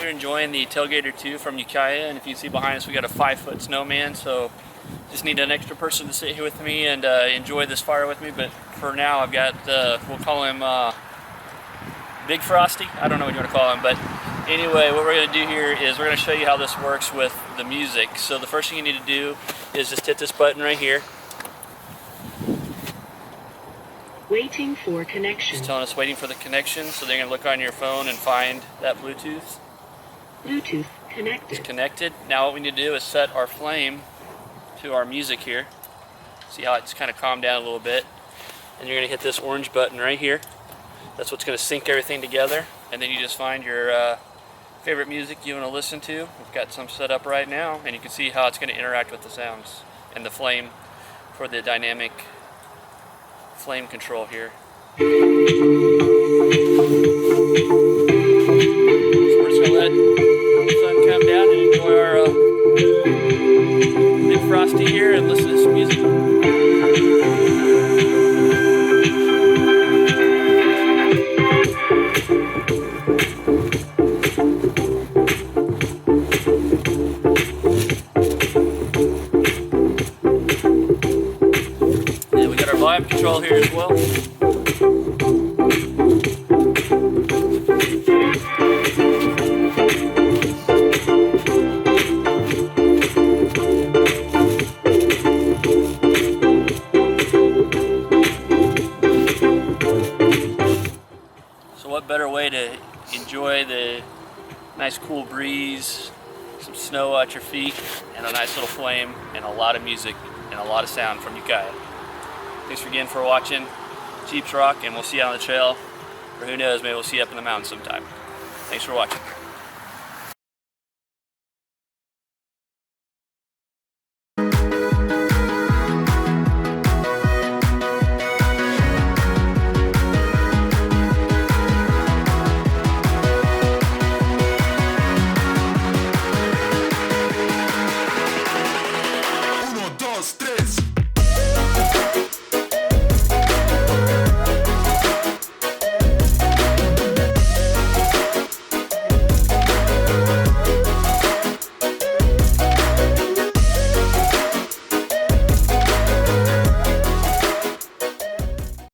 here enjoying the Tailgater II from Ukiah, and if you see behind us, we got a 5-foot Snowman, so just need an extra person to sit here with me and enjoy this fire with me. But for now, I've got, we'll call him Big Frosty. I don't know what you want to call him, but anyway, what we're going to do here is we're going to show you how this works with the music. So the first thing you need to do is just hit this button right here. Waiting for connection. It's telling us waiting for the connection, so they're going to look on your phone and find that Bluetooth. Bluetooth connected. It's connected. Now what we need to do is set our flame to our music here. See how it's kind of calmed down a little bit. And you're going to hit this orange button right here. That's what's going to sync everything together. And then you just find your favorite music you want to listen to. We've got some set up right now, and you can see how it's going to interact with the sounds and the flame for the dynamic flame control here. So we're just going to let the sun come down and enjoy our Big Frosty here and listen to some music. And we got our volume control here as well. So what better way to enjoy the nice cool breeze, some snow at your feet, and a nice little flame, and a lot of music, and a lot of sound from Ukiah. Thanks again for watching Jeeps Rock, and we'll see you on the trail, or who knows, maybe we'll see you up in the mountains sometime. Thanks for watching.